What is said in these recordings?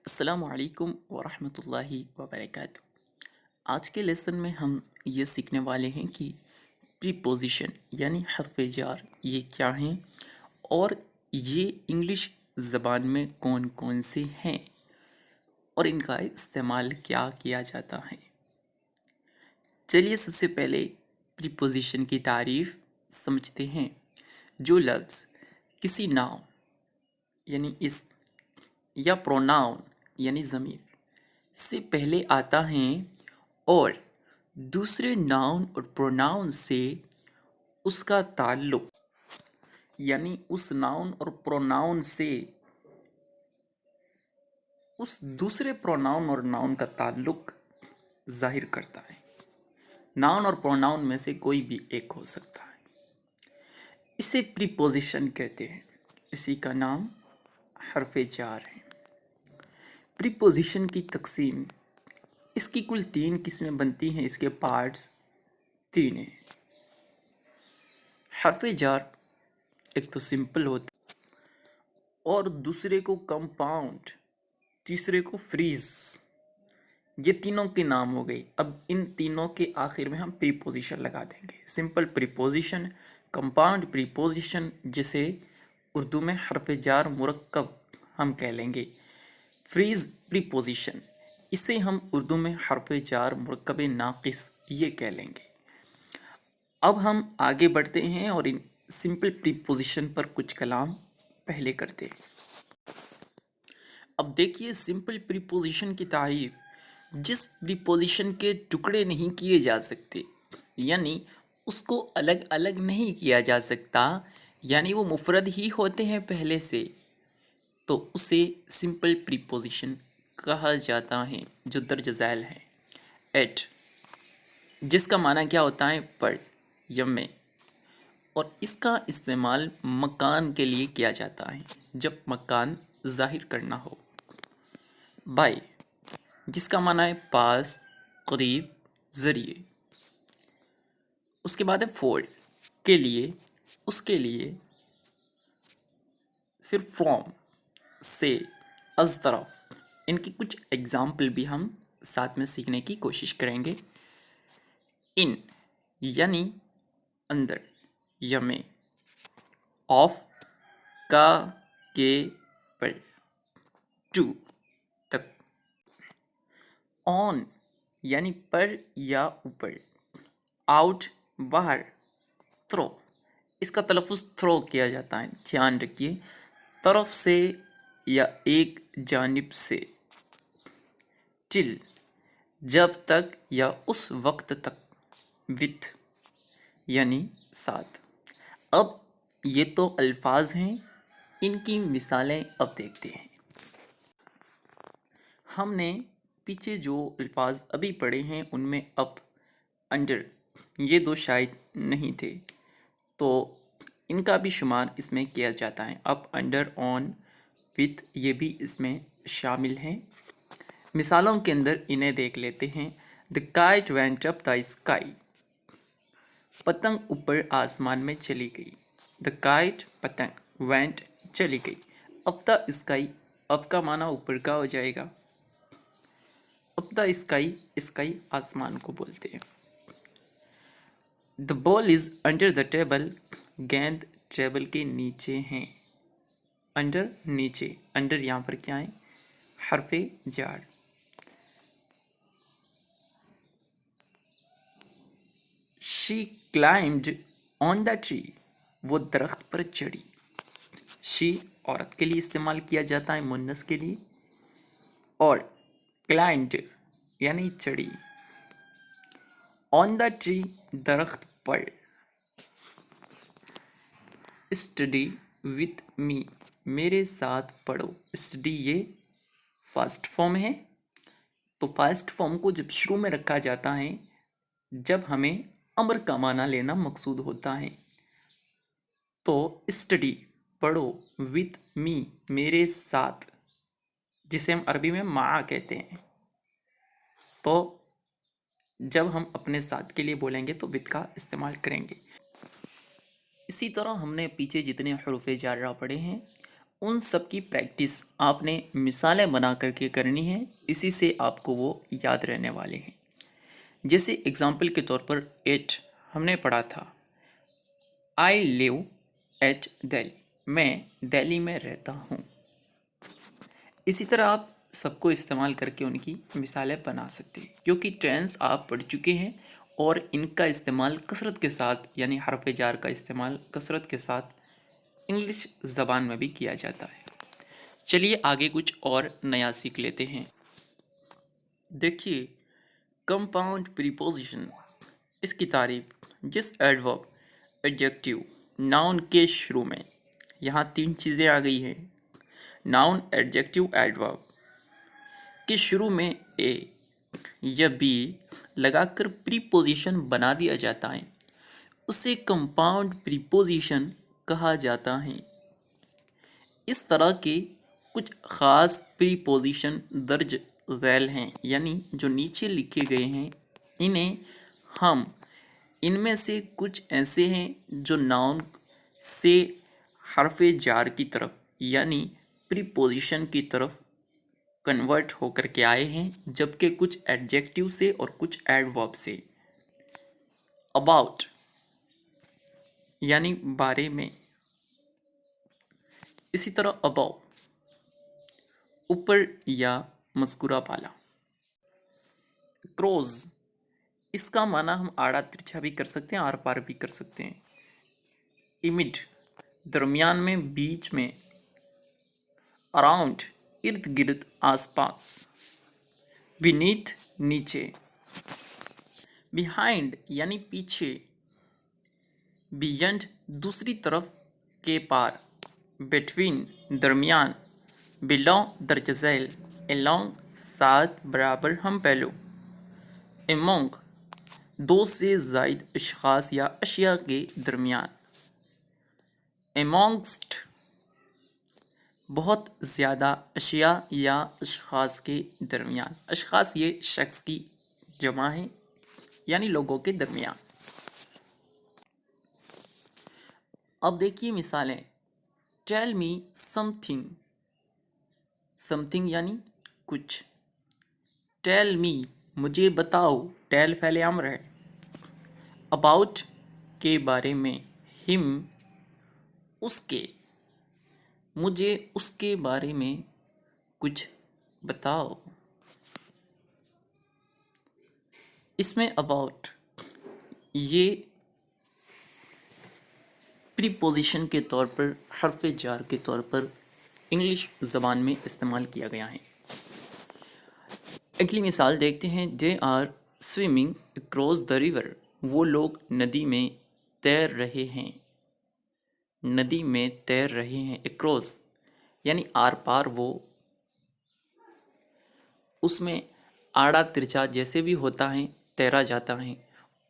अस्सलामु अलैकुम वरहमतुल्लाहि वबरकातुहू। आज के लेसन में हम ये सीखने वाले हैं कि प्रीपोजिशन यानी हर्फ जार ये क्या हैं और ये इंग्लिश ज़बान में कौन कौन से हैं और इनका इस्तेमाल क्या किया जाता है। चलिए सबसे पहले प्रीपोजिशन की तारीफ़ समझते हैं। जो लफ्ज़ किसी नाउन यानी इस्म या प्रोनाउन यानी ज़मीर से पहले आता है और दूसरे नाउन और प्रोनाउन से उसका ताल्लुक यानी उस नाउन और प्रोनाउन से उस दूसरे प्रोनाउन और नाउन का ताल्लुक जाहिर करता है। नाउन और प्रोनाउन में से कोई भी एक हो सकता है। इसे प्रीपोजिशन कहते हैं। इसी का नाम हर्फ जार है। प्रीपोजिशन की तकसीम इसकी कुल 3 किस्में बनती हैं। इसके पार्ट्स 3 हैं। हर्फ जार एक तो सिंपल होता और दूसरे को कंपाउंड, तीसरे को फ्रीज। ये तीनों के नाम हो गए। अब इन तीनों के आखिर में हम प्रीपोजिशन लगा देंगे। सिंपल प्रीपोजिशन, कंपाउंड प्रीपोजिशन जिसे उर्दू में हर्फ जार मुरक्कब हम कह लेंगे, फ्रीज प्रीपोजिशन इसे हम उर्दू में हर्फ जार मुरक्कब नाकिस ये कह लेंगे। अब हम आगे बढ़ते हैं और इन सिंपल प्रीपोजिशन पर कुछ कलाम पहले करते हैं। अब देखिए सिंपल प्रीपोजिशन की तारीफ। जिस प्रीपोजिशन के टुकड़े नहीं किए जा सकते यानी उसको अलग अलग नहीं किया जा सकता, यानी वो मुफरद ही होते हैं पहले से, तो उसे सिंपल प्रीपोजिशन कहा जाता है। जो दर्ज झैल है एट, जिसका माना क्या होता है पर या में, और इसका इस्तेमाल मकान के लिए किया जाता है जब मकान जाहिर करना हो। बाय, जिसका माना है पास, करीब, ज़रिए। उसके बाद है फॉर, के लिए, उसके लिए। फिर फ्रॉम, से, अज तरफ। इनकी कुछ एग्जाम्पल भी हम साथ में सीखने की कोशिश करेंगे। इन यानी अंदर या में। ऑफ, का, के, पर। टू, तक। ऑन यानी पर या ऊपर। आउट, बाहर। थ्रो, इसका तलफ़ुज़ थ्रो किया जाता है, ध्यान रखिए, तरफ से या एक जानिब से। टिल, जब तक या उस वक्त तक। विथ यानी साथ। अब ये तो अल्फाज हैं, इनकी मिसालें अब देखते हैं। हमने पीछे जो अल्फाज अभी पढ़े हैं उनमें अप, अंडर ये दो शायद नहीं थे, तो इनका भी शुमार इसमें किया जाता है। अप, अंडर, ऑन, विथ ये भी इसमें शामिल हैं। मिसालों के अंदर इन्हें देख लेते हैं। The kite went up the sky, पतंग ऊपर आसमान में चली गई। द काइट, पतंग, वेंट, चली गई। अब द स्काई, अब का माना ऊपर का हो जाएगा। अब द स्काई, स्काई आसमान को बोलते हैं। The ball is under the table, गेंद टेबल के नीचे हैं। अंडर, नीचे। अंडर यहाँ पर क्या है, हर्फे जार। She climbed on the tree, वो दरख्त पर चढ़ी। शी औरत के लिए इस्तेमाल किया जाता है, मुन्नस के लिए। और क्लाइम्ड यानी चढ़ी। ऑन द ट्री, दरख्त पर। स्टडी विथ मी, मेरे साथ पढ़ो। स्टडी ये फास्ट फॉर्म है, तो फास्ट फॉर्म को जब शुरू में रखा जाता है जब हमें अमर का माना लेना मकसूद होता है, तो स्टडी पढ़ो, विथ मी मेरे साथ, जिसे हम अरबी में मा कहते हैं। तो जब हम अपने साथ के लिए बोलेंगे तो विथ का इस्तेमाल करेंगे। इसी तरह हमने पीछे जितने हरूफ जारा पढ़े हैं उन सब की प्रैक्टिस आपने मिसालें बना करके करनी है, इसी से आपको वो याद रहने वाले हैं। जैसे एग्जाम्पल के तौर पर एट हमने पढ़ा था, आई लिव एट दिल्ली, मैं दिल्ली में रहता हूँ। इसी तरह आप सबको इस्तेमाल करके उनकी मिसालें बना सकते हैं, क्योंकि टेंस आप पढ़ चुके हैं और इनका इस्तेमाल कसरत के साथ, यानी हरफ जार का इस्तेमाल कसरत के साथ इंग्लिश ज़बान में भी किया जाता है। चलिए आगे कुछ और नया सीख लेते हैं। देखिए, कंपाउंड प्रीपोजिशन, इसकी तारीफ, जिस एडवर्ब, एडजेक्टिव, नाउन के शुरू में, यहाँ तीन चीज़ें आ गई हैं, नाउन, एडजेक्टिव, एडवर्ब के शुरू में ए या बी लगाकर प्रीपोजिशन बना दिया जाता है, उसे कंपाउंड प्रीपोजिशन कहा जाता है। इस तरह के कुछ ख़ास प्रीपोजिशन दर्ज झैल हैं, यानी जो नीचे लिखे गए हैं, इन्हें हम, इनमें से कुछ ऐसे हैं जो नाउन से हरफ जार की तरफ, यानी प्रीपोजिशन की तरफ कन्वर्ट होकर के आए हैं, जबकि कुछ एडजेक्टिव से और कुछ एडवर्ब से। अबाउट यानी बारे में, इसी तरह अबव ऊपर या मज़कूरा वाला। क्रॉस, इसका माना हम आड़ा तिरछा भी कर सकते हैं, आर पार भी कर सकते हैं। इमिड, दरमियान में, बीच में। अराउंड, इर्द गिर्द, आसपास। बीनीथ, नीचे। बिहाइंड यानी पीछे। बियंड, दूसरी तरफ, के पार। बिटवीन, दरमियान। बिलो, दर्ज झैल। एलोंग, साथ, बराबर, हम पहलू। एमोंग, दो से ज़ायद अशख़ास या अशिया के दरमियान। एमोंगस्ट, बहुत ज़्यादा अशिया या अशख़ास के दरमियान। अशख़ास ये शख्स की जमा है, यानी लोगों के दरमियान। अब देखिए मिसालें। टेल मी समथिंग, समथिंग यानी कुछ। टेल मी, मुझे बताओ, टेल फ़ेल अम्र है। अबाउट, के बारे में। हिम, उसके, मुझे उसके बारे में कुछ बताओ। इसमें अबाउट ये प्रीपोजिशन के तौर पर, हरफ जार के तौर पर इंग्लिश ज़बान में इस्तेमाल किया गया है। अगली मिसाल देखते हैं। They are swimming across the river, वो लोग नदी में तैर रहे हैं। नदी में तैर रहे हैं। अक्रॉस यानी आर पार, वो उसमें आड़ा तिरछा जैसे भी होता है, तैरा जाता है,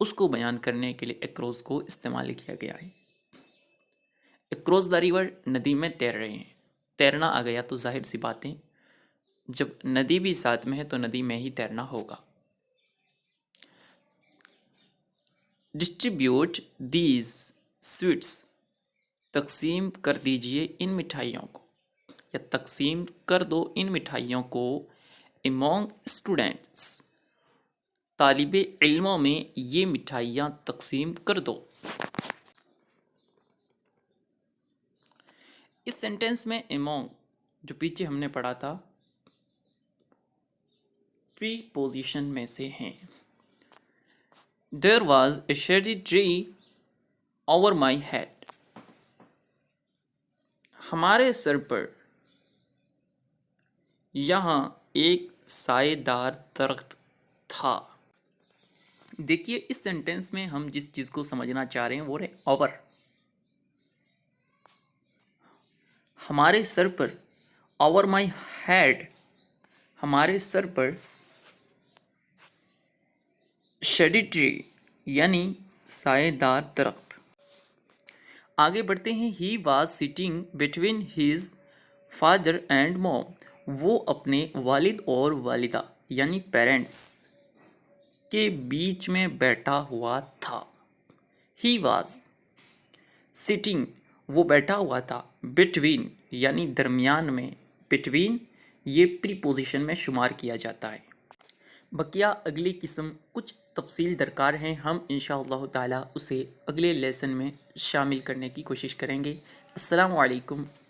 उसको बयान करने के लिए अक्रॉस को इस्तेमाल किया गया है। अक्रॉस द रिवर, नदी में तैर रहे हैं। तैरना आ गया तो जाहिर सी बातें, जब नदी भी साथ में है तो नदी में ही तैरना होगा। डिस्ट्रीब्यूट दीज स्वीट्स, तकसीम कर दीजिए इन मिठाइयों को, या तकसीम कर दो इन मिठाइयों को। एमोंग स्टूडेंट्स, तालिबे इल्मों में ये मिठाइयाँ तकसीम कर दो। इस सेंटेंस में एमोंग, जो पीछे हमने पढ़ा था, प्रीपोजिशन में से हैं। There was a shady tree over my head, हमारे सर पर यहाँ एक साएदार दरख्त था। देखिए, इस सेंटेंस में हम जिस चीज़ को समझना चाह रहे हैं वो है ओवर। हमारे सर पर, ओवर माई हेड, हमारे सर पर। शेडी ट्री यानी साएदार दरख्त। आगे बढ़ते हैं। He was sitting between his father and mom, वो अपने वालिद और वालिदा यानी पेरेंट्स के बीच में बैठा हुआ था। ही वॉज सिटिंग, वो बैठा हुआ था। बिटवीन यानी दरमियान में, बिटवीन ये प्रीपोजिशन में शुमार किया जाता है। बकिया अगली किस्म कुछ तफसील दरकार हैं, हम इंशाअल्लाह ताला उसे अगले लेसन में शामिल करने की कोशिश करेंगे। अस्सलामु अलैकुम।